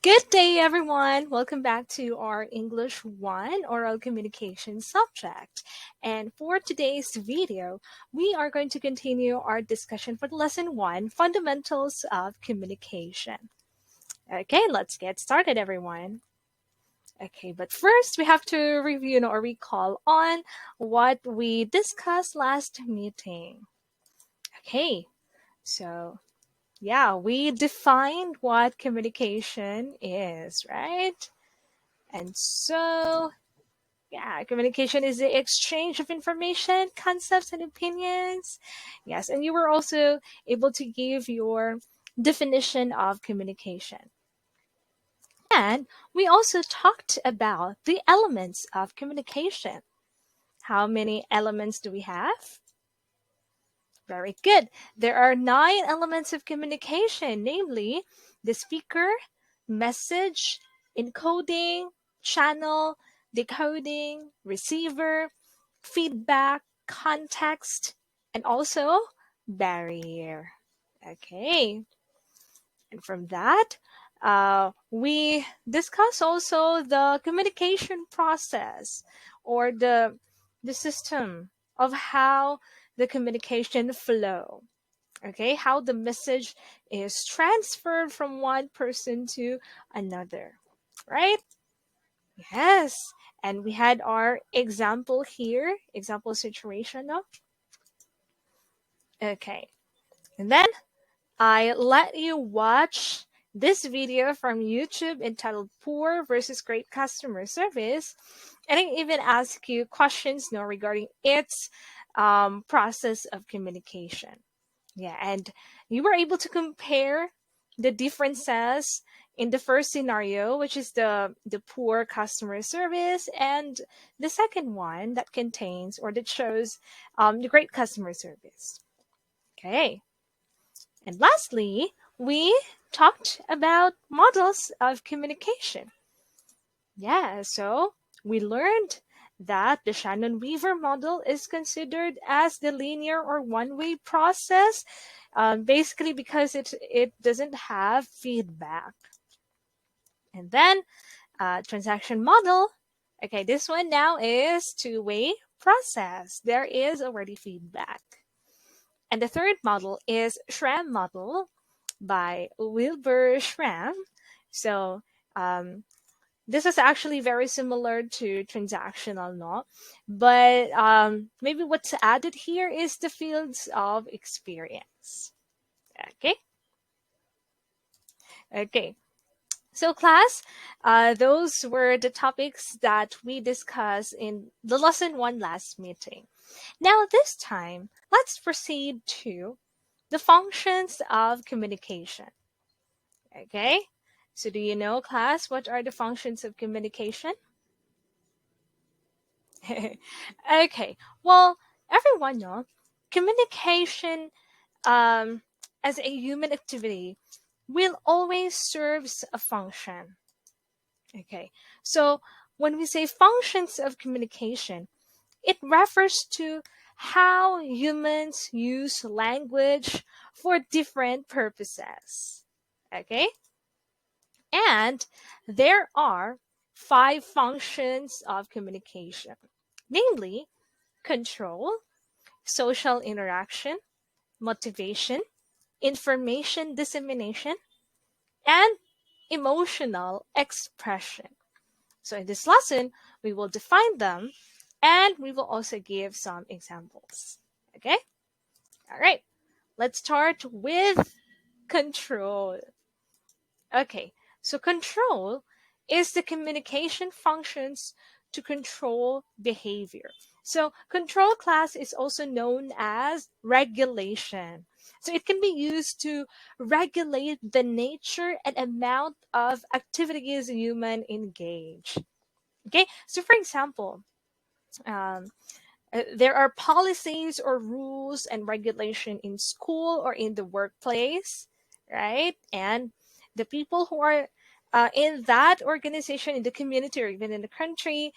Good day, everyone. Welcome back to our English 1 oral communication subject. And for today's video, we are going to continue our discussion for lesson 1, fundamentals of communication. Okay, let's get started, everyone. Okay, but first we have to review or recall on what we discussed last meeting. Okay, so yeah, we defined what communication is, right? And so, yeah, communication is the exchange of information, concepts, and opinions. Yes, and you were also able to give your definition of communication. And we also talked about the elements of communication. How many elements do we have? Very good. There are 9 elements of communication, namely the speaker, message, encoding, channel, decoding, receiver, feedback, context, and also barrier. Okay. And from that, we discuss also the communication process or the system of how the communication flow. Okay, how the message is transferred from one person to another, right? Yes. And we had our example here, example situation. No? Okay. And then I let you watch this video from YouTube entitled Poor versus Great Customer Service. And I even ask you questions regarding its process of communication. Yeah, and you were able to compare the differences in the first scenario, which is the poor customer service, and the second one that contains or that shows the great customer service. Okay. And lastly, we talked about models of communication. Yeah, so we learned that the Shannon-Weaver model is considered as the linear or one-way process, basically because it doesn't have feedback. And then transaction model, okay, this one now is two-way process. There is already feedback. And the third model is Schramm model by Wilbur Schramm. So this is actually very similar to transactional law, but maybe what's added here is the fields of experience. Okay. Okay. So class, those were the topics that we discussed in the lesson 1 last meeting. Now this time, let's proceed to the functions of communication. Okay. So do you know, class, what are the functions of communication? Okay. Well, everyone know communication um, as a human activity will always serves a function. Okay. So when we say functions of communication, it refers to how humans use language for different purposes. Okay. And there are 5 functions of communication, namely control, social interaction, motivation, information dissemination, and emotional expression. So in this lesson, we will define them and we will also give some examples. Okay? All right. Let's start with control. Okay. So control is the communication functions to control behavior. So control class is also known as regulation. So it can be used to regulate the nature and amount of activities human engage. Okay, so for example, um, there are policies or rules and regulation in school or in the workplace, right? And the people who are in that organization, in the community, or even in the country,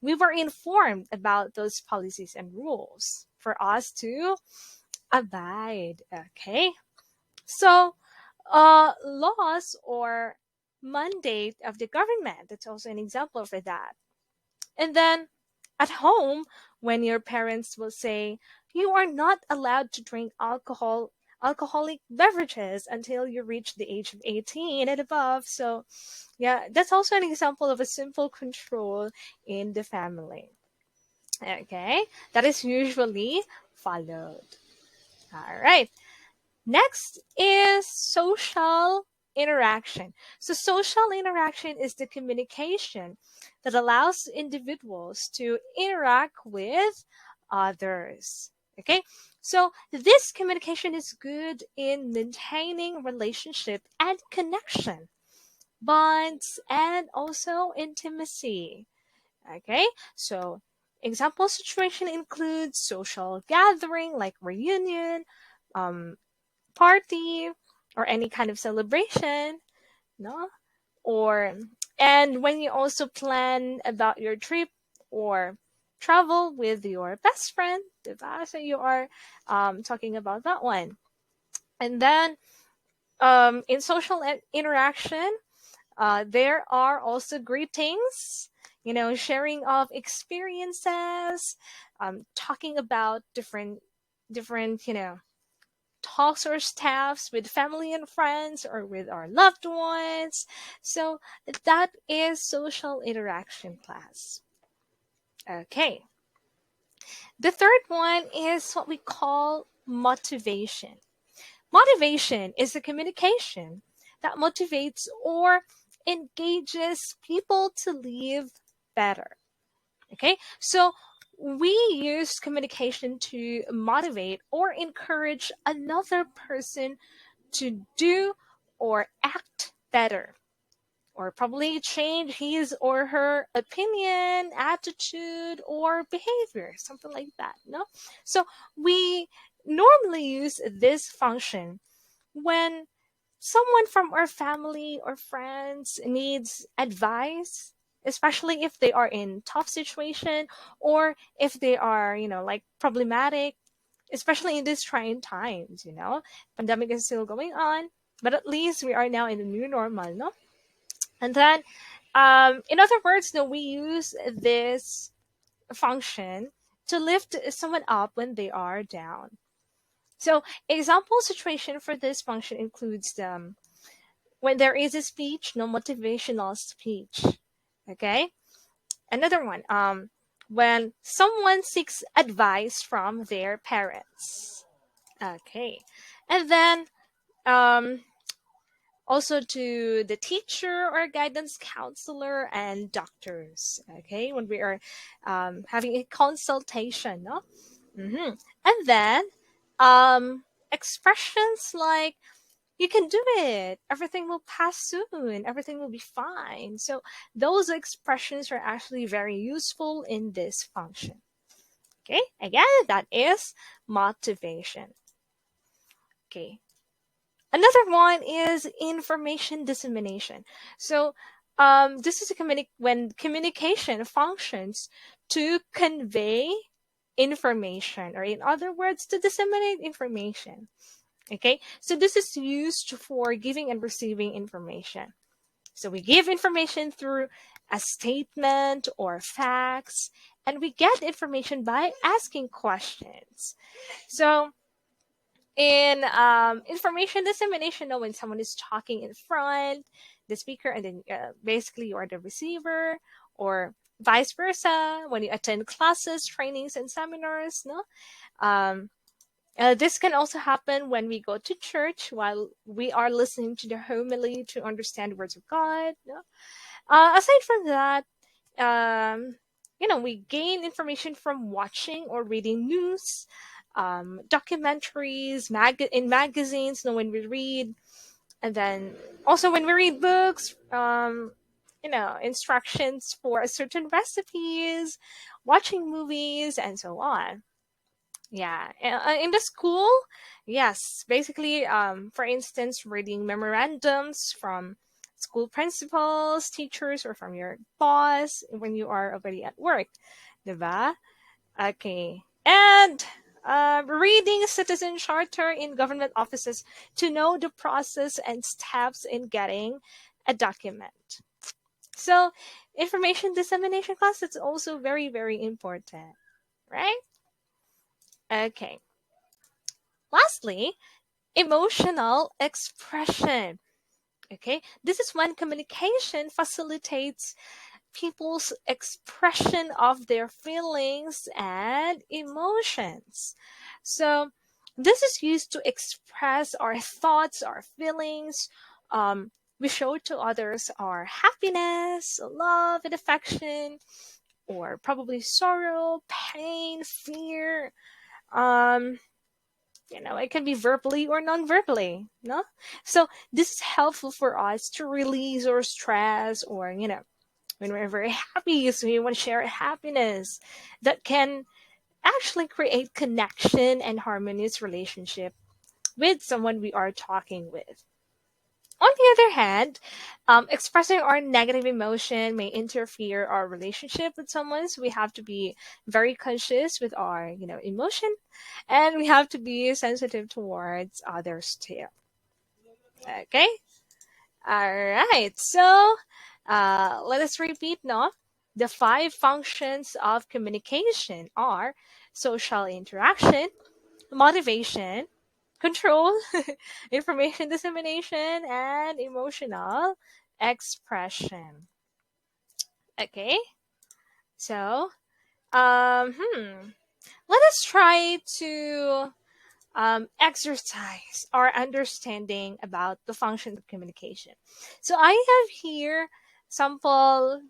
we were informed about those policies and rules for us to abide. Okay, so laws or mandate of the government. That's also an example for that. And then at home, when your parents will say, you are not allowed to drink alcoholic beverages until you reach the age of 18 and above. So yeah, that's also an example of a simple control in the family. Okay, that is usually followed. All right. Next is social interaction. So, social interaction is the communication that allows individuals to interact with others. Okay, so this communication is good in maintaining relationship and connection, bonds, and also intimacy. Okay, so example situation includes social gathering like reunion, um, party, or any kind of celebration, no? Or and when you also plan about your trip or travel with your best friend, diba? So you are talking about that one. And then in social interaction, there are also greetings, sharing of experiences, talking about different, talks or staffs with family and friends or with our loved ones. So that is social interaction class. Okay. The third one is what we call motivation. Motivation is a communication that motivates or engages people to live better. Okay, so we use communication to motivate or encourage another person to do or act better, or probably change his or her opinion, attitude, or behavior, something like that. No, so we normally use this function when someone from our family or friends needs advice, especially if they are in tough situation or if they are, like problematic, especially in these trying times. Pandemic is still going on, but at least we are now in the new normal, no? And then in other words, no, we use this function to lift someone up when they are down. So example situation for this function includes when there is a speech, no, motivational speech. Okay. Another one, when someone seeks advice from their parents. Okay. And then um, also to the teacher or guidance counselor and doctors. Okay. When we are having a consultation, no? And then expressions like, you can do it, everything will pass soon, everything will be fine. So those expressions are actually very useful in this function. Okay, again, that is motivation. Okay, another one is information dissemination. So this is when communication functions to convey information, or in other words, to disseminate information. Okay, so this is used for giving and receiving information. So we give information through a statement or facts, and we get information by asking questions. So in information dissemination, when someone is talking in front, the speaker, and then basically you are the receiver, or vice versa, when you attend classes, trainings, and seminars, no? Um, this can also happen when we go to church while we are listening to the homily to understand the words of God. No? Aside from that, we gain information from watching or reading news, documentaries, in magazines. When we read, and then also when we read books, instructions for a certain recipes, watching movies, and so on. Yeah, in the school, yes, basically, for instance, reading memorandums from school principals, teachers, or from your boss when you are already at work, diba? Okay, and Reading citizen charter in government offices to know the process and steps in getting a document. So, information dissemination class, that's also very, very important, right? Okay. Lastly, emotional expression. Okay, this is when communication facilitates people's expression of their feelings and emotions. So, this is used to express our thoughts, our feelings. We show to others our happiness, love, and affection, or probably sorrow, pain, fear. Um, it can be verbally or non-verbally, no? So this is helpful for us to release our stress, or when we're very happy, so we want to share happiness. That can actually create connection and harmonious relationship with someone we are talking with. On the other hand, expressing our negative emotion may interfere our relationship with someone. So we have to be very conscious with our, emotion, and we have to be sensitive towards others too. Okay. All right. So, let us repeat. No, the five functions of communication are social interaction, motivation, control, information dissemination, and emotional expression. Okay, so let us try to exercise our understanding about the functions of communication. So I have here sample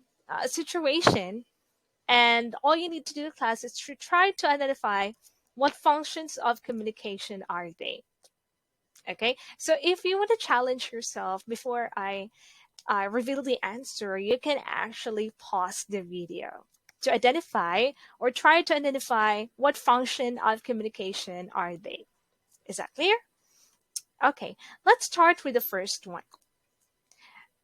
situation, and all you need to do in class is to try to identify what functions of communication are they. Okay, so if you want to challenge yourself before I reveal the answer, you can actually pause the video to identify or try to identify what function of communication are they. Is that clear? Okay, let's start with the first one.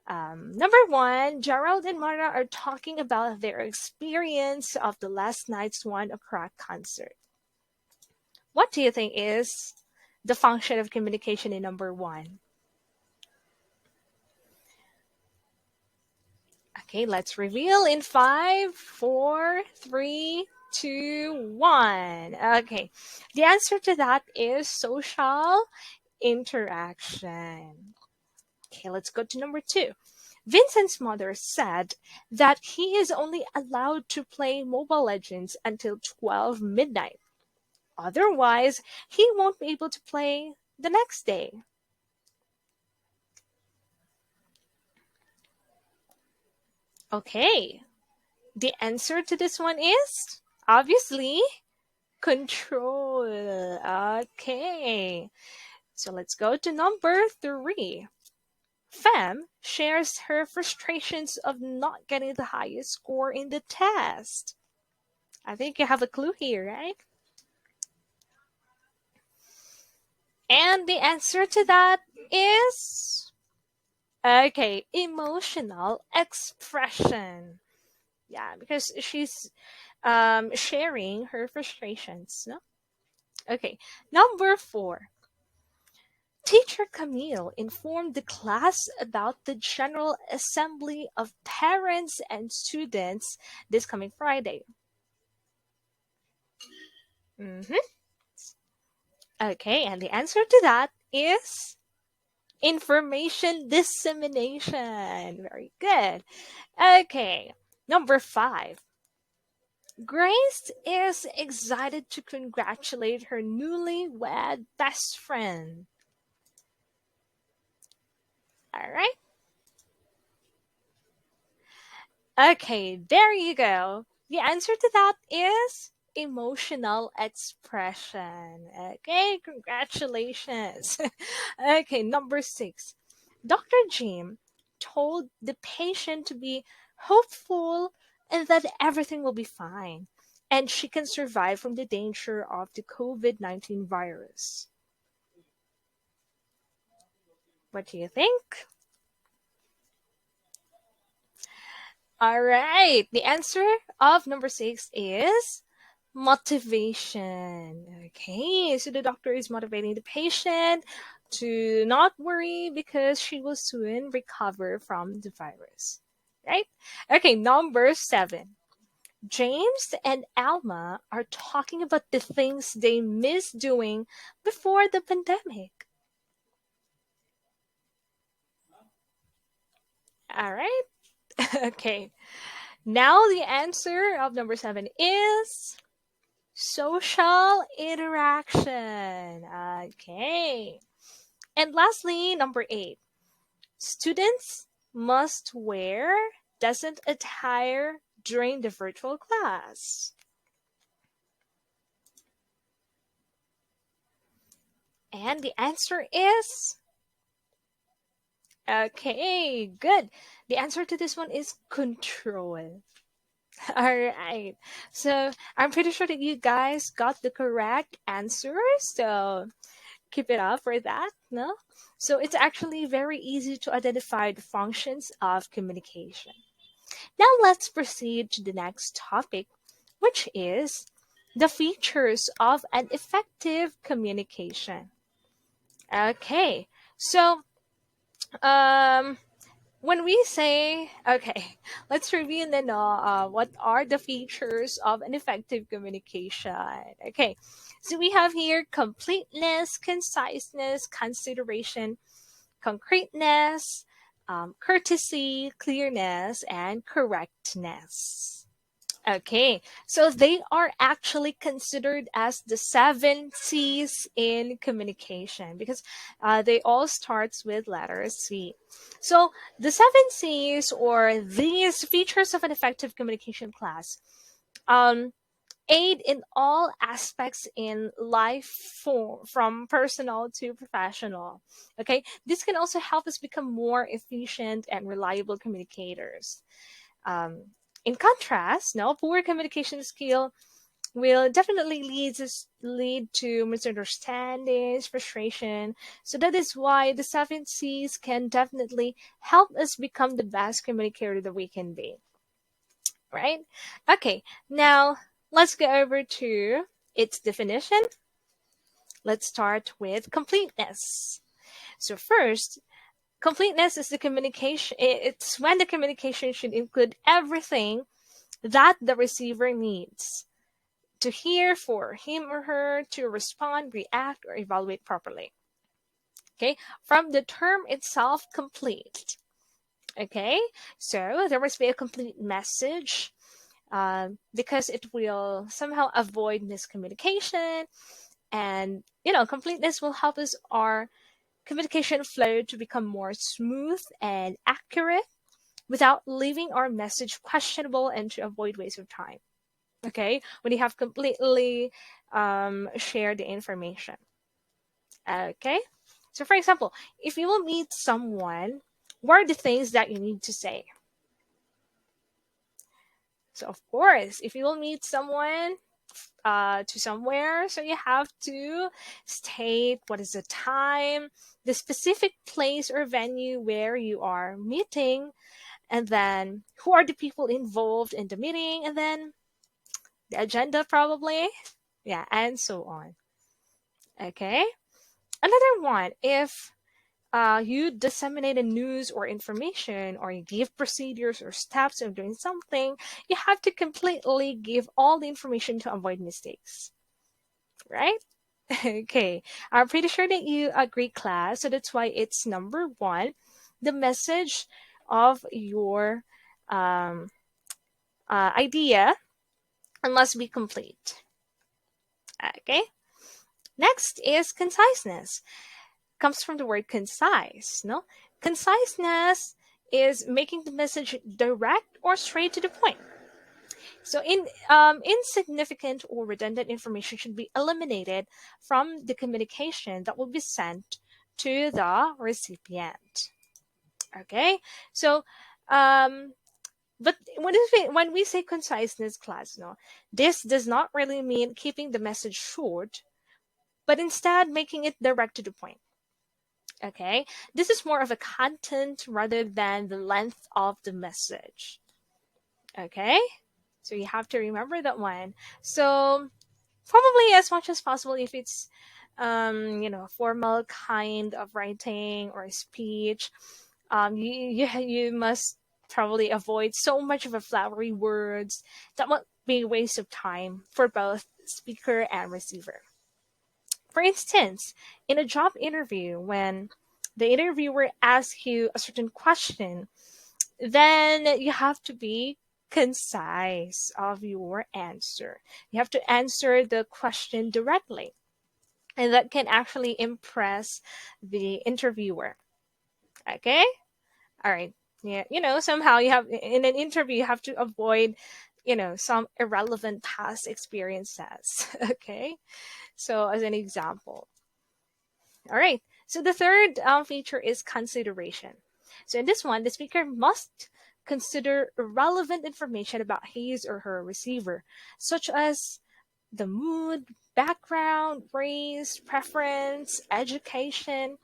Number one, Gerald and Mara are talking about their experience of the last night's 1 o'clock concert. What do you think is the function of communication in number one? Okay, let's reveal in five, four, three, two, one. Okay, the answer to that is social interaction. Okay, let's go to number two. Vincent's mother said that he is only allowed to play Mobile Legends until 12 midnight. Otherwise, he won't be able to play the next day. Okay, the answer to this one is obviously control. Okay, so let's go to number three. Fem shares her frustrations of not getting the highest score in the test. I think you have a clue here, right? And the answer to that is okay, emotional expression. Yeah, because she's sharing her frustrations. No? Okay, number four. Teacher Camille informed the class about the General Assembly of Parents and Students this coming Friday. hmm Okay, and the answer to that is information dissemination. Very good. Okay, number five. Grace is excited to congratulate her newlywed best friend. All right. Okay, there you go. The answer to that is emotional expression. Okay, congratulations. Okay, number six. Dr. Jim told the patient to be hopeful and that everything will be fine and she can survive from the danger of the COVID-19 virus. What do you think? All right. The answer of number six is Motivation. Okay, so the doctor is motivating the patient to not worry because she will soon recover from the virus. Right? Okay, number 7. James and Alma are talking about the things they miss doing before the pandemic. All right. Okay. Now the answer of number 7 is social interaction. Okay. And lastly, number 8. Students must wear decent attire during the virtual class. And the answer is okay, good. The answer to this one is control. All right. So I'm pretty sure that you guys got the correct answer. So keep it up for that. No? So it's actually very easy to identify the functions of communication. Now let's proceed to the next topic, which is the features of an effective communication. Okay. So um when we say, okay, let's review then what are the features of an effective communication. Okay, so we have here completeness, conciseness, consideration, concreteness, courtesy, clearness, and correctness. Okay, so they are actually considered as the 7 C's in communication because they all starts with letter C. So the 7 C's, or these features of an effective communication class, um, aid in all aspects in life, from personal to professional. Okay, this can also help us become more efficient and reliable communicators. Um, in contrast, no, poor communication skill will definitely lead to misunderstandings, frustration. So that is why the 7 C's can definitely help us become the best communicator that we can be. Right? Okay, now let's go over to its definition. Let's start with completeness. So first, completeness is the communication. It's when the communication should include everything that the receiver needs to hear for him or her to respond, react, or evaluate properly. Okay, from the term itself, complete. Okay, so there must be a complete message, because it will somehow avoid miscommunication, and completeness will help us our communication flow to become more smooth and accurate without leaving our message questionable, and to avoid waste of time. Okay, when you have completely shared the information. Okay, so for example, if you will meet someone, what are the things that you need to say? So of course, if you will meet someone to somewhere, so you have to state what is the time, the specific place or venue where you are meeting, and then who are the people involved in the meeting, and then the agenda probably, yeah, and so on. Okay, another one, if you disseminate a news or information, or you give procedures or steps of doing something, you have to completely give all the information to avoid mistakes, right? Okay, I'm pretty sure that you agree, class. So that's why it's number 1. The message of your um, idea must be complete. Okay, next is conciseness. Comes from the word concise. No, conciseness is making the message direct or straight to the point. So insignificant or redundant information should be eliminated from the communication that will be sent to the recipient. Okay, so but when we say conciseness, class, no, this does not really mean keeping the message short, but instead making it direct to the point. Okay, this is more of a content rather than the length of the message. Okay, So you have to remember that one. So probably as much as possible, if it's formal kind of writing or speech, you must probably avoid so much of a flowery words that would be a waste of time for both speaker and receiver. For instance, in a job interview, when the interviewer asks you a certain question, then you have to be concise of your answer. You have to answer the question directly, and that can actually impress the interviewer. Okay? All right. Yeah, somehow you have in an interview you have to avoid, some irrelevant past experiences. Okay? So as an example. All right. So the third feature is consideration. So in this one, the speaker must consider relevant information about his or her receiver, such as the mood, background, race, preference, education,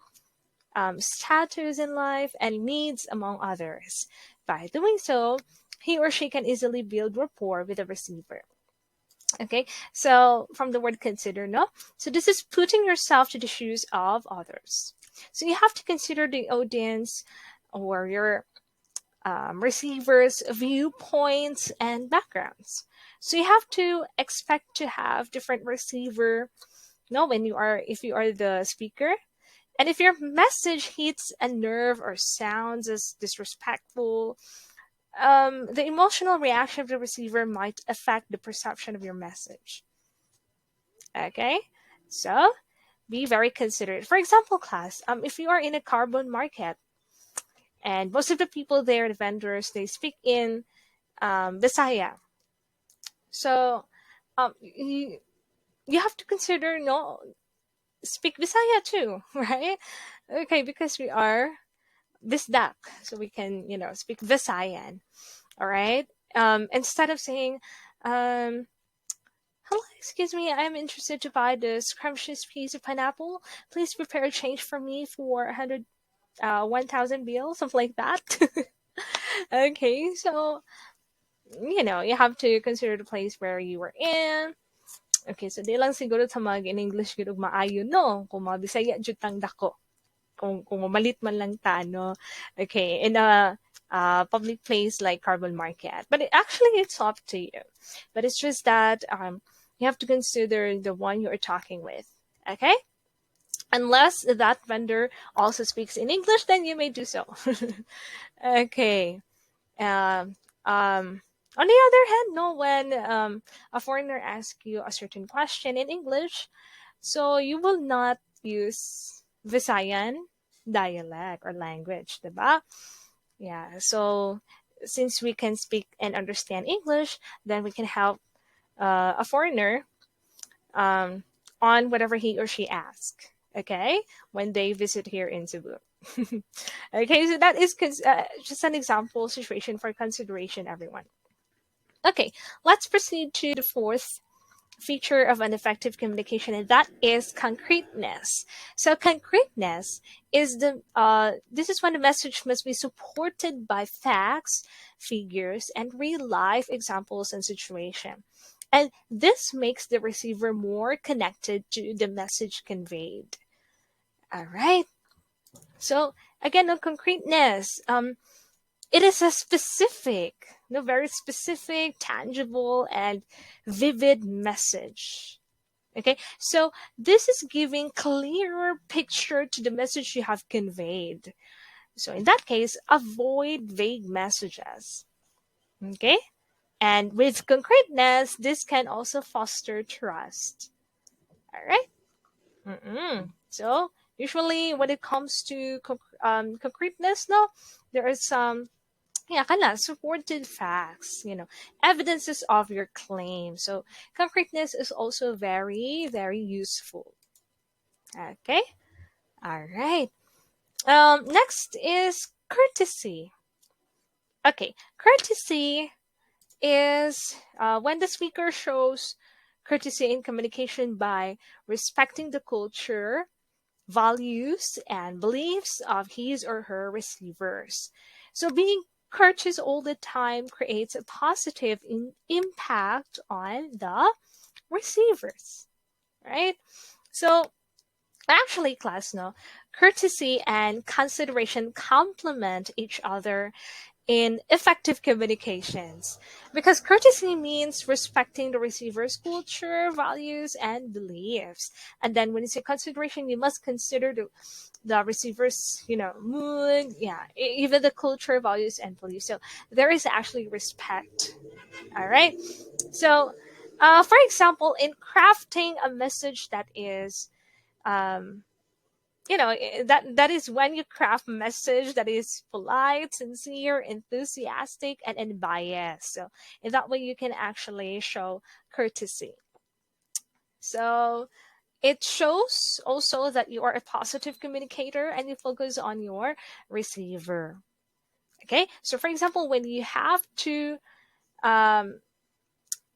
status in life, and needs, among others. By doing so, he or she can easily build rapport with the receiver. Okay, so from the word consider, no? So this is putting yourself to the shoes of others. So you have to consider the audience or your receivers' viewpoints and backgrounds. So you have to expect to have different receiver, if you are the speaker. And if your message hits a nerve or sounds as disrespectful, the emotional reaction of the receiver might affect the perception of your message. Okay, so be very considerate. For example, class, if you are in a carbon market and most of the people there, the vendors, they speak in Bisaya. So you have to consider no speak Bisaya too, right? Okay, because we are Bisdak, so we can speak Visayan. All right. Instead of saying, hello, excuse me, I'm interested to buy this scrumptious piece of pineapple. Please prepare a change for me for 1,000 bill, something like that. Okay, so you have to consider the place where you were in. Okay, so di lang siguro tamag in English gud maayo no, kung mabisaya jud tang dako. Kung malit man lang ta, no? Okay, in a public place like carbon market. But actually, it's up to you. But it's just that you have to consider the one you are talking with. Okay? Unless that vendor also speaks in English, then you may do so. Okay. Um, on the other hand, no, when a foreigner asks you a certain question in English, so you will not use Visayan dialect or language, diba? Yeah, so since we can speak and understand English, then we can help a foreigner um, on whatever he or she asks, okay, when they visit here in Cebu. Okay, so that is just an example situation for consideration, everyone. Okay, let's proceed to the fourth feature of an effective communication, and that is concreteness. So concreteness is this is when the message must be supported by facts, figures, and real life examples and situation. And this makes the receiver more connected to the message conveyed. All right. So again, on concreteness, it is a specific, very specific, tangible, and vivid message. Okay, so this is giving clearer picture to the message you have conveyed. So in that case, avoid vague messages. Okay, and with concreteness, this can also foster trust. All right. So usually, when it comes to concreteness, no, there is some supported facts, evidences of your claim. So concreteness is also very, very useful. Okay. All right. Next is courtesy. Okay. Courtesy is when the speaker shows courtesy in communication by respecting the culture, values, and beliefs of his or her receivers. So being courteous all the time creates a positive impact on the receivers, right? So actually, class, no, courtesy and consideration complement each other in effective communications because courtesy means respecting the receiver's culture, values, and beliefs. And then when you say consideration, you must consider the receiver's, mood, yeah, even the culture, values, and beliefs. So there is actually respect. All right. So, for example, in crafting a message that is um, that is when you craft a message that is polite, sincere, enthusiastic, and unbiased. So in that way you can actually show courtesy. So it shows also that you are a positive communicator and you focus on your receiver. Okay, so for example, um,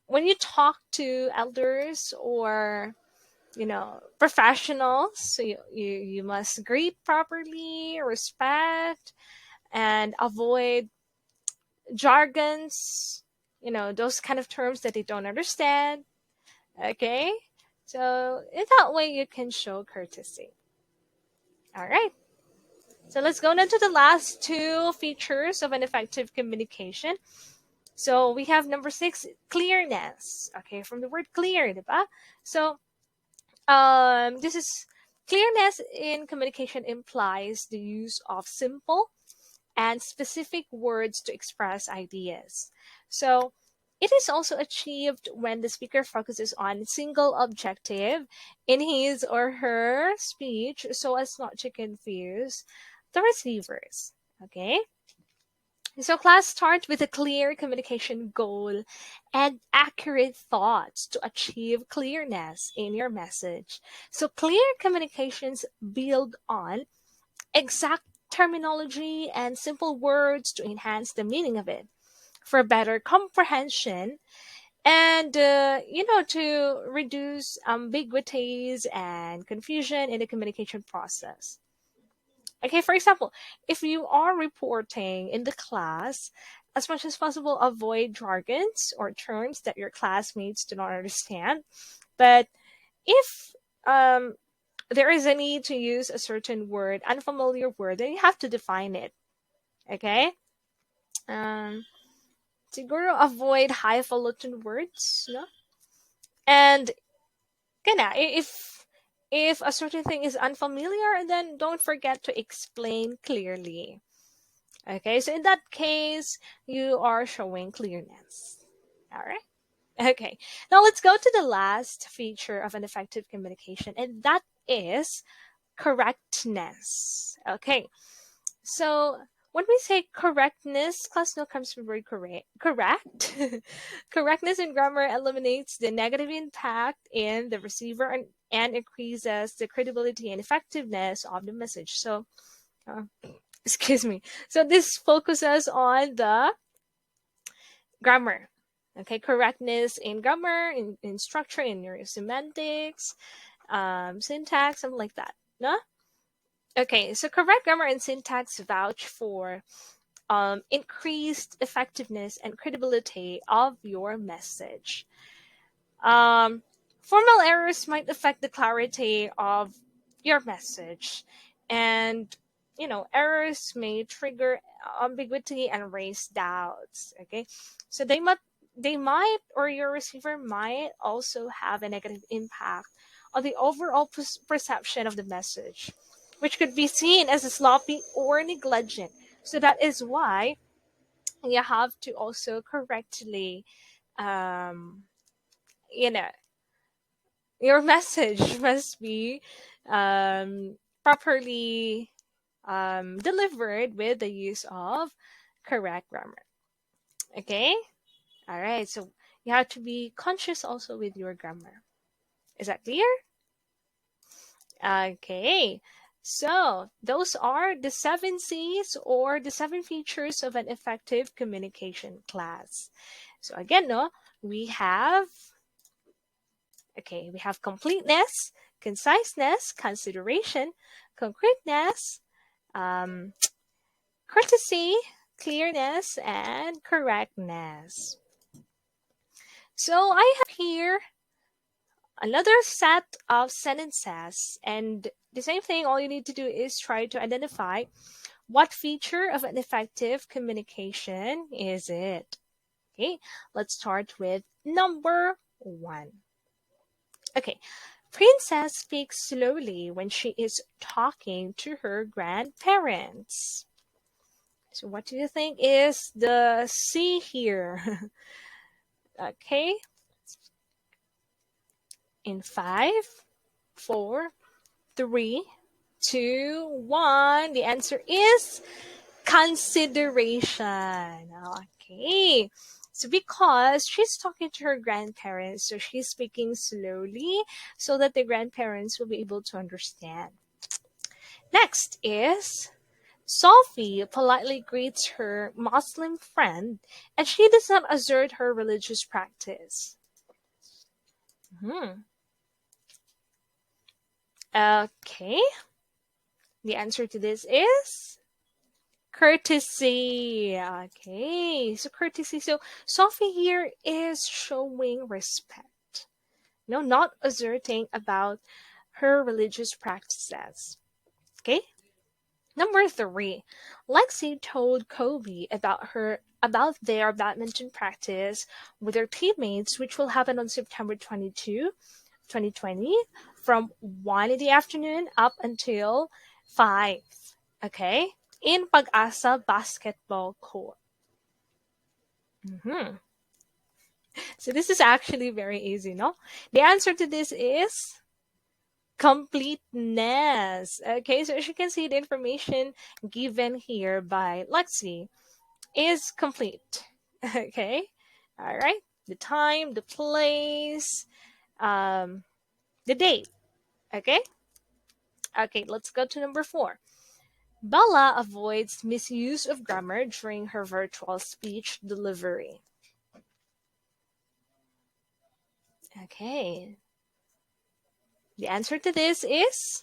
when you talk to elders or professionals, so you must greet properly, respect, and avoid jargons, those kind of terms that they don't understand. Okay, so in that way you can show courtesy. All right, so let's go into the last two features of an effective communication. So we have number 6, clearness. Okay, from the word clear, diba? So this is clearness in communication implies the use of simple and specific words to express ideas. So it is also achieved when the speaker focuses on a single objective in his or her speech so as not to confuse the receivers. Okay? So class starts with a clear communication goal and accurate thoughts to achieve clearness in your message. So clear communications build on exact terminology and simple words to enhance the meaning of it for better comprehension and to reduce ambiguities and confusion in the communication process. Okay, for example, if you are reporting in the class, as much as possible, avoid jargons or terms that your classmates do not understand. But if there is a need to use a certain word, unfamiliar word, then you have to define it. Okay? Um, siguro avoid highfalutin words, no? And if a certain thing is unfamiliar, then don't forget to explain clearly. Okay, so in that case, you are showing clearness. All right. Okay, now let's go to the last feature of an effective communication, and that is correctness. Okay, so when we say correctness, class no comes from word correct. Correctness in grammar eliminates the negative impact in the receiver and increases the credibility and effectiveness of the message. So, uh, excuse me. So this focuses on the grammar. Okay, correctness in grammar, in structure, in your semantics, syntax, something like that. No? Okay, so correct grammar and syntax vouch for increased effectiveness and credibility of your message. Um, Formal errors might affect the clarity of your message, and errors may trigger ambiguity and raise doubts. Okay, so they might or your receiver might also have a negative impact on the overall perception of the message, which could be seen as a sloppy or negligent. So that is why you have to also correctly um, you know your message must be properly delivered with the use of correct grammar. Okay? All right. So you have to be conscious also with your grammar. Is that clear? Okay. So those are the 7 C's or the 7 features of an effective communication class. So again, no, we have we have completeness, conciseness, consideration, concreteness, um, courtesy, clearness, and correctness. So I have here another set of sentences, and the same thing, all you need to do is try to identify what feature of an effective communication is it. Okay, let's start with number one. Okay, Princess speaks slowly when she is talking to her grandparents. So, what do you think is the C here? Okay, in five, four, three, two, one. The answer is consideration. Okay. So because she's talking to her grandparents, so she's speaking slowly so that the grandparents will be able to understand. Next is Sophie politely greets her Muslim friend and she does not assert her religious practice. Hmm. Okay. The answer to this is courtesy. Okay. So courtesy. So Sophie here is showing respect. No, not asserting about her religious practices. Okay. Number three, Lexi told Kobe about their badminton practice with their teammates, which will happen on September 22, 2020, from 1 in the afternoon up until 5. Okay? In Pag-asa basketball court. Mhm. So this is actually very easy, no? The answer to this is completeness. Okay, so as you can see, the information given here by Lexi is complete. Okay, all right. The time, the place, um, the date. Okay, okay. Let's go to number four. Bella avoids misuse of grammar during her virtual speech delivery. Okay, the answer to this is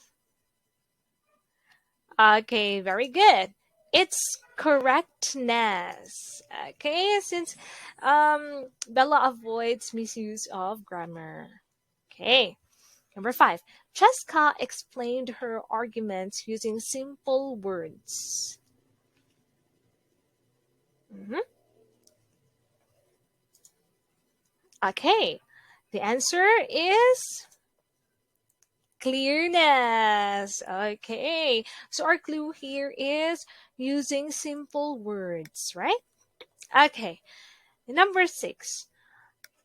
okay, very good. It's correctness. Okay, since Bella avoids misuse of grammar. Okay, number five. Cheska explained her arguments using simple words. Mhm. Okay, the answer is clearness. Okay, so our clue here is using simple words, right? Okay, number six.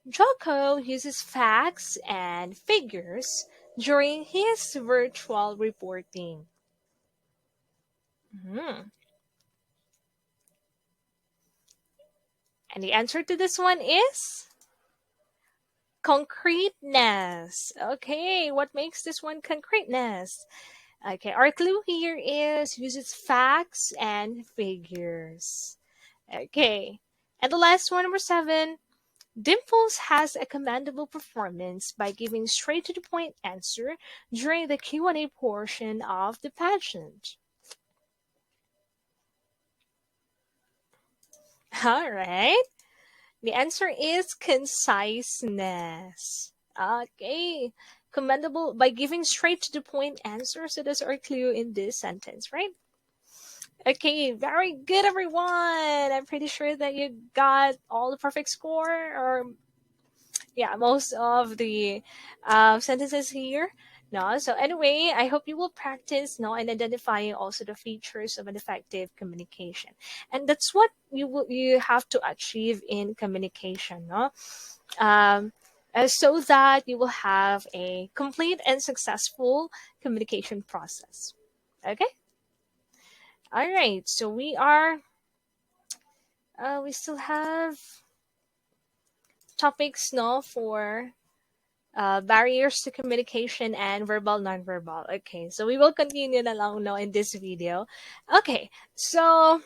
Joko uses facts and figures during his virtual reporting. Mhm. And the answer to this one is concreteness. Okay, what makes this one concreteness? Okay, our clue here is uses facts and figures. Okay, and the last one, number seven. Dimples has a commendable performance by giving straight to the point answer during the Q&A portion of the pageant. All right. The answer is conciseness. Okay. Commendable by giving straight to the point answer. So that's our clue in this sentence, right? Okay, very good, everyone. I'm pretty sure that you got all the perfect score, or yeah, most of the sentences here. No, so anyway, I hope you will practice no in identifying also the features of an effective communication, and that's what you have to achieve in communication, no, um, so that you will have a complete and successful communication process. Okay, all right. So we still have topics no for barriers to communication and verbal nonverbal. Okay, so we will continue na lang no in this video. Okay, so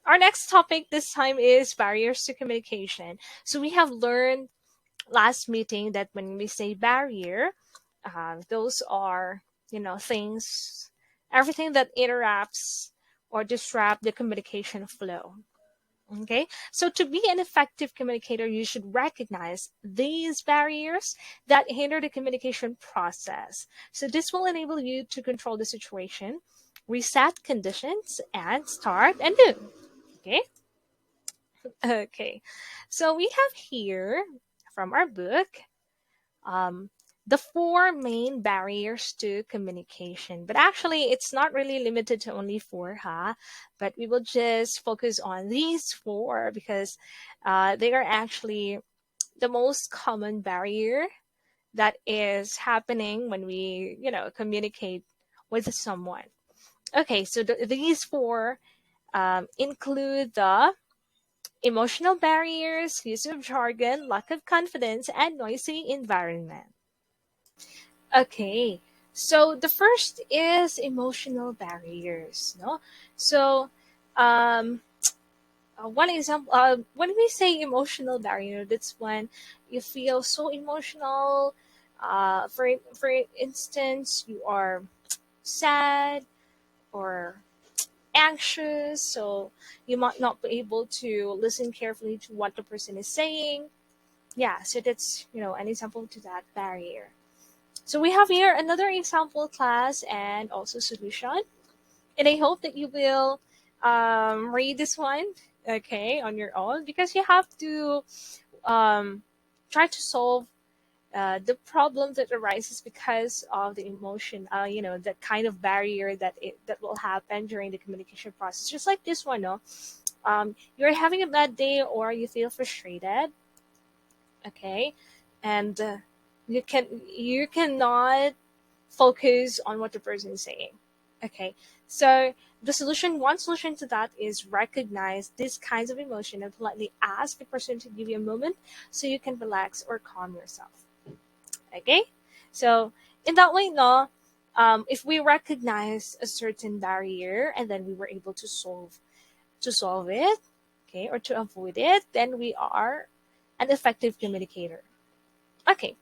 our next topic this time is barriers to communication. So we have learned last meeting that when we say barrier, those are things, everything that interrupts or disrupt the communication flow. Okay, so to be an effective communicator, you should recognize these barriers that hinder the communication process. So this will enable you to control the situation, reset conditions, and start anew. Okay, okay. So we have here from our book um, the four main barriers to communication. But actually, it's not really limited to only four, huh? But we will just focus on these four because they are actually the most common barrier that is happening when we, communicate with someone. Okay, so these four include the emotional barriers, use of jargon, lack of confidence, and noisy environment. Okay. So the first is emotional barriers, no? So um one example, when we say emotional barrier, that's when you feel so emotional. For instance, you are sad or anxious, so you might not be able to listen carefully to what the person is saying. Yeah, so that's an example to that barrier. So we have here another example class and also solution. And I hope that you will read this one, okay, on your own because you have to um, try to solve the problem that arises because of the emotion, that kind of barrier that will happen during the communication process. Just like this one, no? You're having a bad day or you feel frustrated, okay, and you cannot focus on what the person is saying. Okay, so one solution to that is recognize these kinds of emotion and politely ask the person to give you a moment so you can relax or calm yourself. Okay, so in that way, no, if we recognize a certain barrier and then we were able to solve it, okay, or to avoid it, then we are an effective communicator. Okay,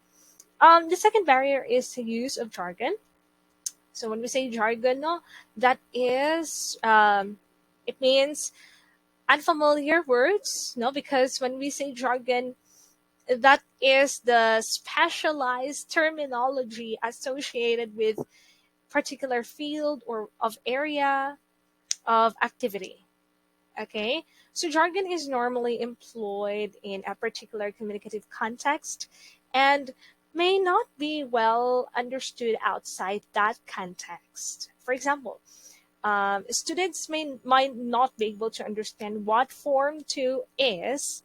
the second barrier is the use of jargon. So when we say jargon, no, that is it means unfamiliar words, no, because when we say jargon, that is the specialized terminology associated with particular field or of area of activity. Okay, so jargon is normally employed in a particular communicative context and may not be well understood outside that context. For example, students might not be able to understand what Form 2 is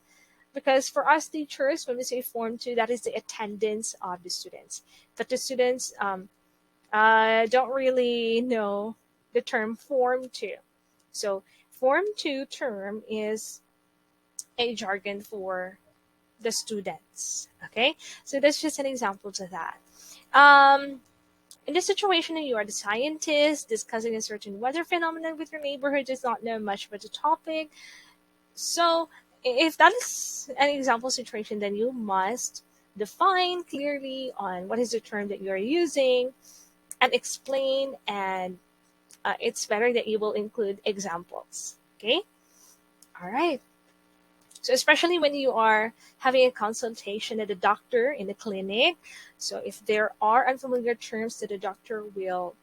because for us teachers, when we say Form 2, that is the attendance of the students. But the students don't really know the term Form 2. So Form 2 term is a jargon for the students. Okay, so that's just an example to that. Um, in this situation, you are the scientist discussing a certain weather phenomenon with your neighbor who does not know much about the topic. So, if that is an example situation, then you must define clearly on what is the term that you are using and explain. And it's better that you will include examples. Okay. All right. So especially when you are having a consultation at a doctor in the clinic, so if there are unfamiliar terms that the doctor will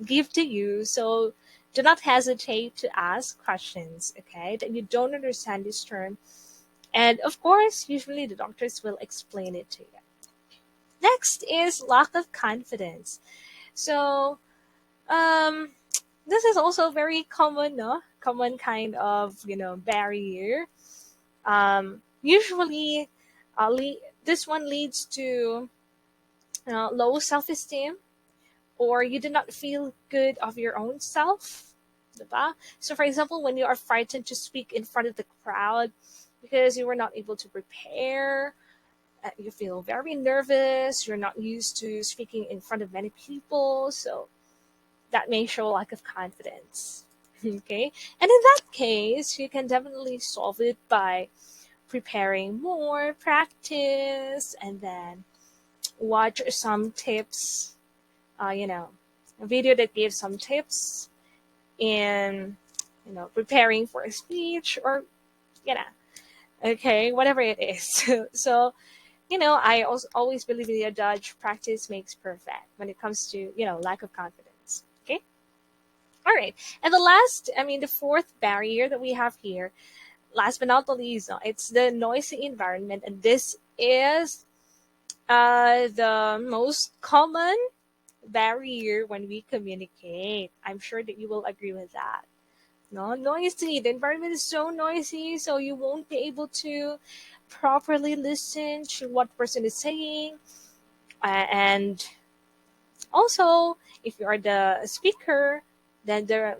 give to you, so do not hesitate to ask questions, okay, that you don't understand this term. And of course, usually the doctors will explain it to you. Next is lack of confidence. So um, this is also very common, no? Common kind of barrier. Usually, this one leads to low self-esteem, or you do not feel good of your own self. Diba? So, for example, when you are frightened to speak in front of the crowd because you were not able to prepare, you feel very nervous, you're not used to speaking in front of many people, so that may show lack of confidence. Okay, and in that case, you can definitely solve it by preparing more practice and then watch some tips, a video that gives some tips in preparing for a speech, or you know, okay, whatever it is. So, I also always believe in the adage practice makes perfect when it comes to, lack of confidence. Okay. All right. And the fourth barrier that we have here, last but not the least, it's the noisy environment. And this is the most common barrier when we communicate. I'm sure that you will agree with that. No, noisy. The environment is so noisy, so you won't be able to properly listen to what person is saying. And also, if you are the speaker, then the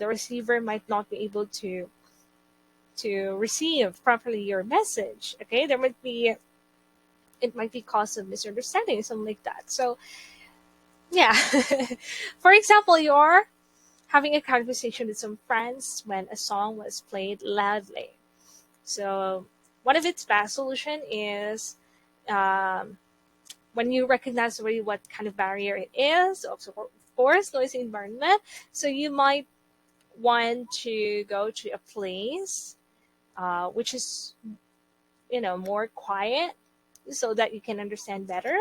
receiver might not be able to receive properly your message. Okay, it might be cause of misunderstanding, something like that. So yeah, for example, you're having a conversation with some friends when a song was played loudly. So one of its best solution is, um, when you recognize already what kind of barrier it is, of course, noisy environment. So you might want to go to a place which is, more quiet so that you can understand better.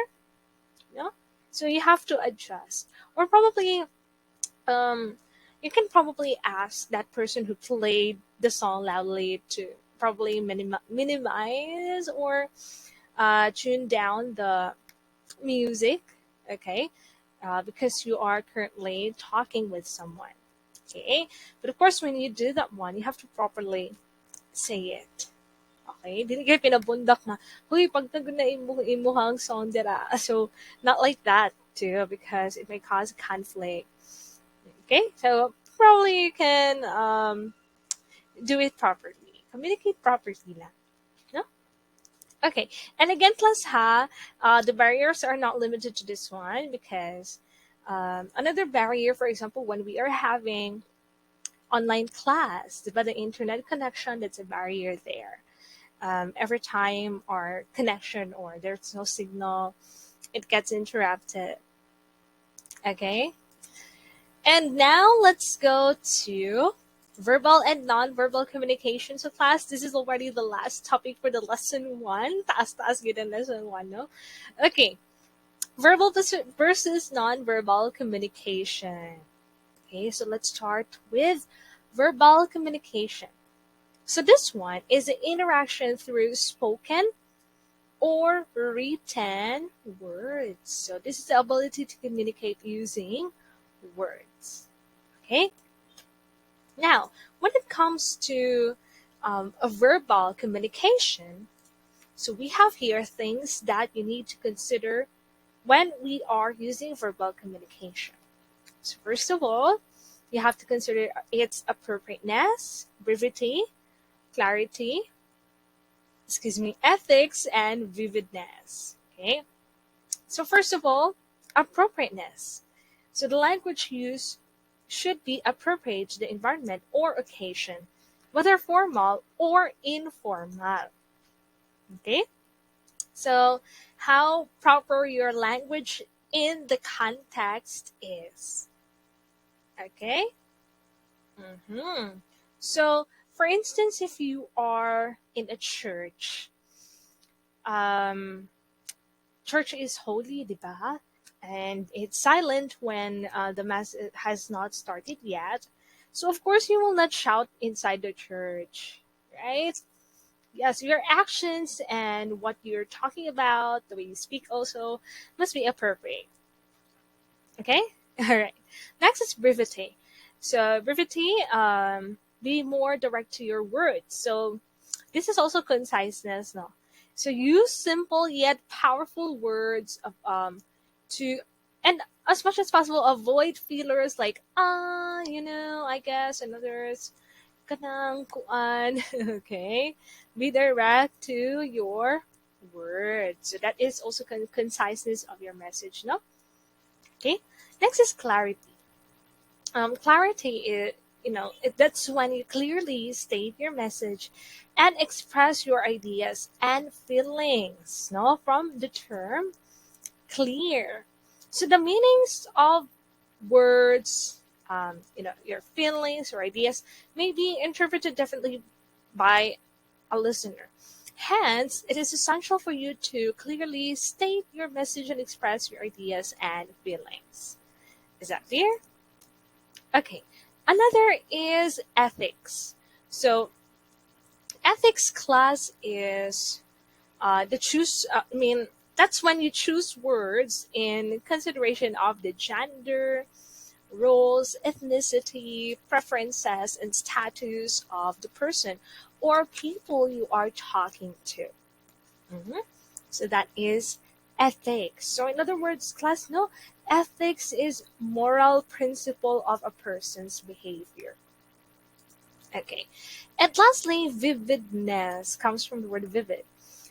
You know? So you have to adjust. Or probably, um, you can probably ask that person who played the song loudly to probably minimize or tune down the music, okay? Because you are currently talking with someone, okay? But of course, when you do that one, you have to properly say it. Okay? Dili kayo pinabundak na, huy, pagtag na imuhang song dira. So, not like that too, because it may cause conflict. Okay? So, probably you can do it properly. Communicate properly lang. No? Okay. And again, plus the barriers are not limited to this one because another barrier, for example, when we are having online class, but the internet connection, that's a barrier there. Every time our connection or there's no signal, it gets interrupted. Okay. And now let's go to verbal and non-verbal communication. So class, this is already the last topic for the lesson one. Taas-taas gid ang lesson one, no? Okay. Verbal versus non-verbal communication. Okay, so let's start with verbal communication. So this one is the interaction through spoken or written words. So this is the ability to communicate using words. Okay. Now, when it comes to a verbal communication, so we have here things that you need to consider when we are using verbal communication. So first of all, you have to consider its appropriateness, brevity, clarity, ethics, and vividness. Okay. So first of all, appropriateness. So the language used should be appropriate to the environment or occasion, whether formal or informal. Okay? So, how proper your language in the context is. Okay? So, for instance, if you are in a church, um, church is holy, di ba? And it's silent when the mass has not started yet. So of course you will not shout inside the church, right? Yes, your actions and what you're talking about, the way you speak also must be appropriate. Okay? All right. Next is brevity. So brevity, be more direct to your words. So this is also conciseness, no? So use simple yet powerful words to, and as much as possible avoid feelers like I guess, and others kanang kuan. Okay, be direct to your words. So that is also conciseness of your message, no? Okay. Next is clarity. Clarity is, that's when you clearly state your message and express your ideas and feelings, no, from the term clear. So the meanings of words, your feelings or ideas may be interpreted differently by a listener. Hence, it is essential for you to clearly state your message and express your ideas and feelings. Is that clear? Okay. Another is ethics. So, ethics class is the choose. I mean, that's when you choose words in consideration of the gender, roles, ethnicity, preferences, and status of the person or people you are talking to. Mhm. So that is ethics. So in other words, class, no, ethics is moral principle of a person's behavior. Okay. And lastly, vividness comes from the word vivid.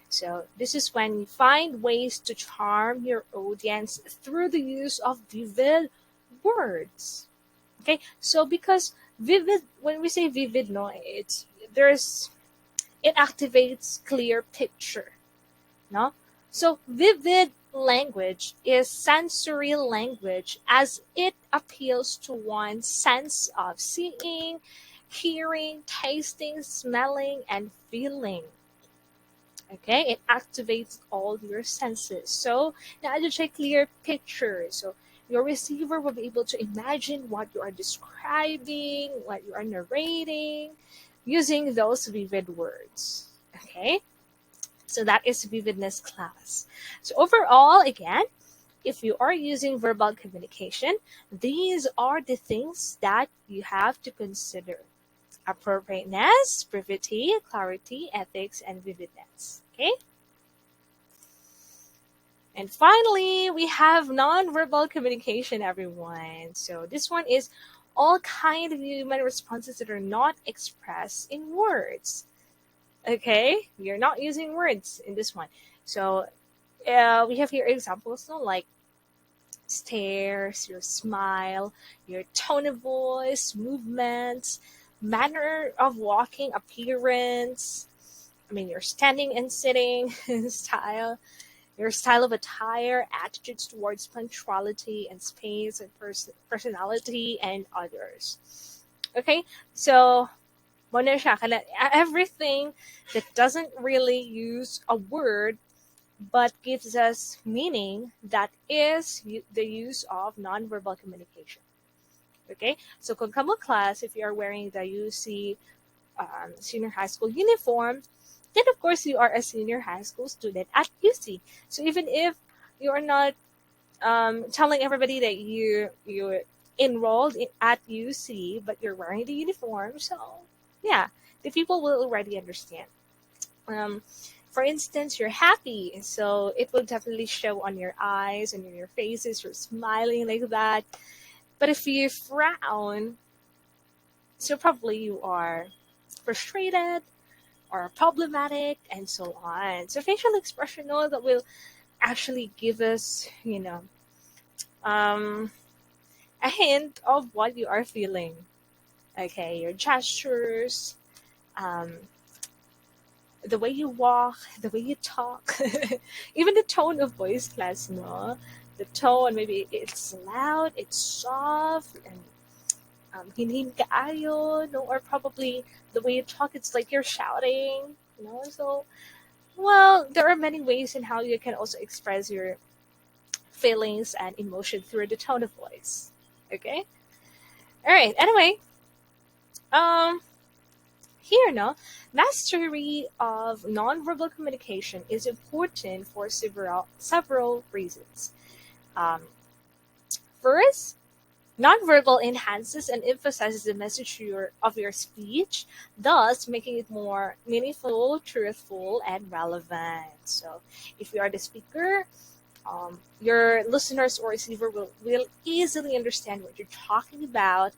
So this is when you find ways to charm your audience through the use of vivid words. Okay, so because vivid, when we say vivid, no, it activates clear picture, no. So vivid language is sensory language as it appeals to one's sense of seeing, hearing, tasting, smelling, and feeling. Okay, it activates all your senses. So now you check clear pictures. So your receiver will be able to imagine what you are describing, what you are narrating, using those vivid words. Okay, so that is vividness class. So overall, again, if you are using verbal communication, these are the things that you have to consider: appropriateness, brevity, clarity, ethics, and vividness. Okay. And finally, we have nonverbal communication, everyone. So this one is all kind of human responses that are not expressed in words. Okay, you're not using words in this one. So we have here examples, no, like stares, your smile, your tone of voice, movements, manner of walking, appearance. I mean, your standing and sitting style, your style of attire, attitudes towards punctuality and space and personality and others. Okay, so muna siya, everything that doesn't really use a word but gives us meaning, that is the use of nonverbal communication. Okay, so kung kamo class, if you are wearing the UC senior high school uniform, then of course you are a senior high school student at UC. So even if you are not telling everybody that you enrolled at UC, but you're wearing the uniform, so yeah, the people will already understand. Um, for instance, you're happy, so it will definitely show on your eyes and in your faces. You're smiling like that. But if you frown, so probably you are frustrated or problematic and so on. So facial expression, no, that will actually give us, um, a hint of what you are feeling. Okay, your gestures, um, the way you walk, the way you talk, even the tone of voice, class, no? The tone, maybe it's loud, it's soft, and hindi kaayo, no? Or probably the way you talk, it's like you're shouting, So, well, there are many ways in how you can also express your feelings and emotion through the tone of voice. Okay? All right. Anyway, um, here, no, mastery of nonverbal communication is important for several reasons. Um, First, nonverbal enhances and emphasizes the message of your speech, thus making it more meaningful, truthful, and relevant. So, if you are the speaker, your listeners or receiver will easily understand what you're talking about.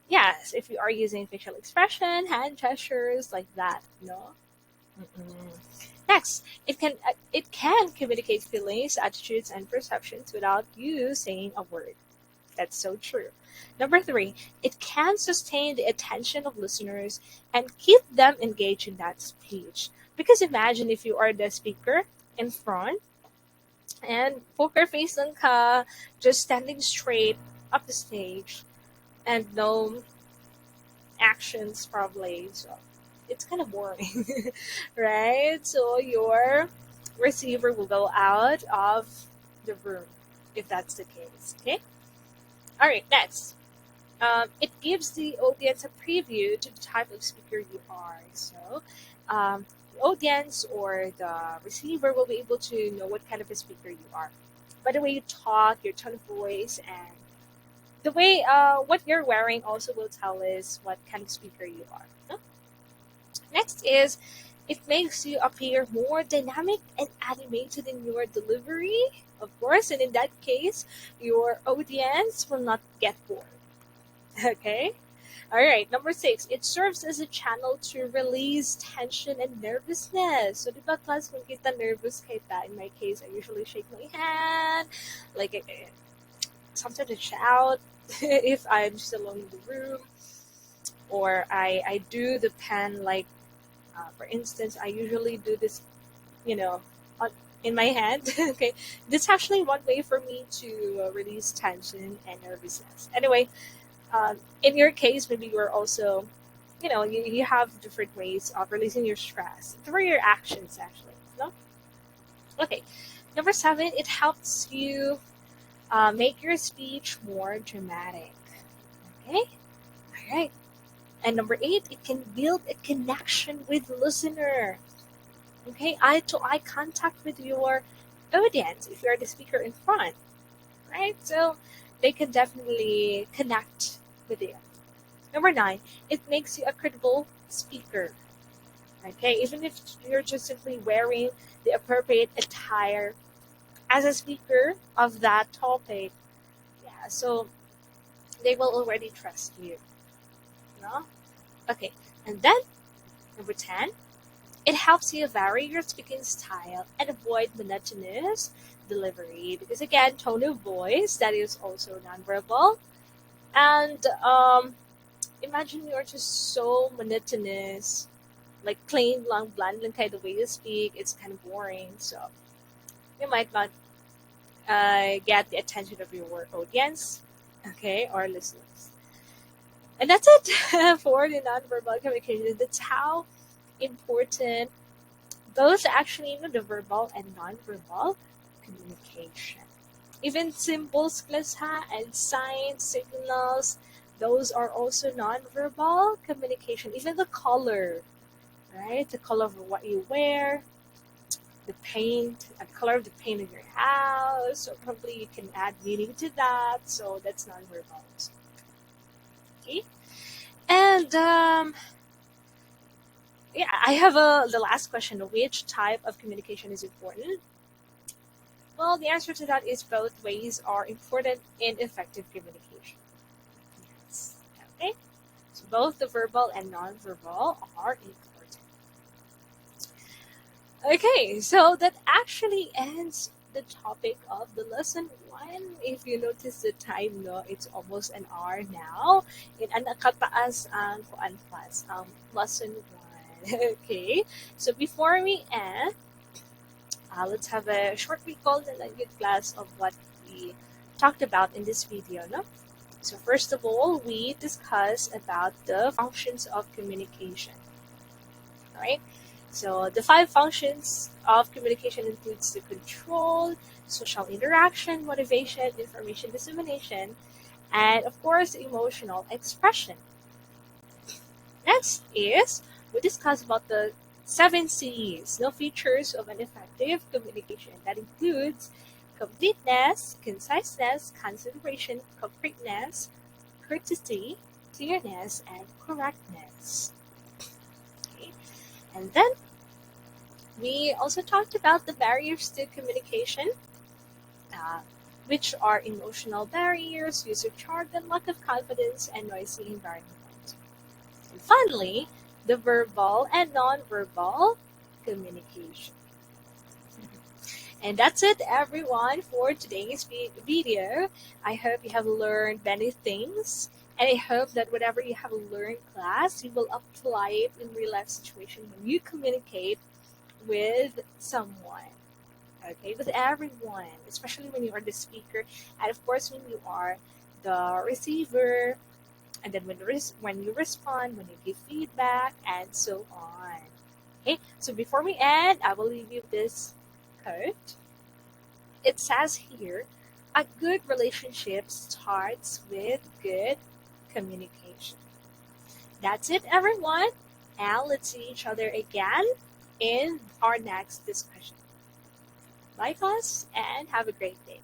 Yes, if you are using facial expression, hand gestures like that, no. Mm-mm. Next, it can communicate feelings, attitudes, and perceptions without you saying a word. That's so true. Number three, it can sustain the attention of listeners and keep them engaged in that speech. Because imagine if you are the speaker in front and poker face lang ka, just standing straight up the stage and no actions probably. So it's kind of boring, right? So your receiver will go out of the room if that's the case. Okay. All right. Next. It gives the audience a preview to the type of speaker you are. So, the audience or the receiver will be able to know what kind of a speaker you are by the way you talk, your tone of voice, and the way what you're wearing also will tell us what kind of speaker you are. No? Next is it makes you appear more dynamic and animated in your delivery, of course, and in that case, your audience will not get bored. Okay. All right. Number six, it serves as a channel to release tension and nervousness. So, di ba, class, kung kita nervous kita, in my case, I usually shake my hand, like, sometimes I shout if I'm just alone in the room, or I do the pen, like, for instance, I usually do this, you know, on, in my hand. Okay. This is actually one way for me to release tension and nervousness. Anyway, in your case, maybe you're also, you have different ways of releasing your stress through your actions, actually. No? Okay. Number seven, it helps you make your speech more dramatic. Okay. All right. And number eight, it can build a connection with the listener. Okay. Eye to eye contact with your audience if you're the speaker in front, right? So they can definitely connect with you. Number nine, it makes you a credible speaker. Okay, even if you're just simply wearing the appropriate attire as a speaker of that topic, yeah, so they will already trust you. No? Okay, and then number 10, it helps you vary your speaking style and avoid monotonous delivery because again, tone of voice that is also nonverbal, and imagine you're just so monotonous, like plain lang bland lang kind of way you speak. It's kind of boring, so you might not get the attention of your audience, okay, or listeners. And that's it for the nonverbal communication. That's how important both actually the verbal and nonverbal communication. Even symbols, class ha, and signs, signals, those are also nonverbal communication. Even the color, right? The color of what you wear, the paint, the color of the paint in your house. So probably you can add meaning to that. So that's nonverbal. Okay. And yeah, I have the last question. Which type of communication is important? Well, the answer to that is both ways are important in effective communication. Yes. Okay. So both the verbal and nonverbal are important. Okay, so that actually ends the topic of the lesson one. If you notice the time, no, it's almost an hour now. In ang nakataas ang kuan class, lesson one. Okay, so before we end, let's have a short recall and a good class of what we talked about in this video, no? So first of all, we discussed about the functions of communication. All right. So the five functions of communication includes the control, social interaction, motivation, information dissemination, and of course emotional expression. Next is we discuss about the seven C's, no features of an effective communication. That includes completeness, conciseness, consideration, concreteness, courtesy, clearness, and correctness. Okay. And then we also talked about the barriers to communication, uh, which are emotional barriers, use of jargon, lack of confidence, and noisy environment. And finally, the verbal and nonverbal communication. And that's it, everyone, for today's video. I hope you have learned many things. And I hope that whatever you have learned class, you will apply it in real life situation when you communicate with someone. Okay, with everyone, especially when you are the speaker, and of course when you are the receiver, and then when you respond, when you give feedback, and so on. Okay, so before we end, I will leave you this quote. It says here, a good relationship starts with good communication. That's it, everyone. And let's see each other again in our next discussion. Bye, class, and have a great day.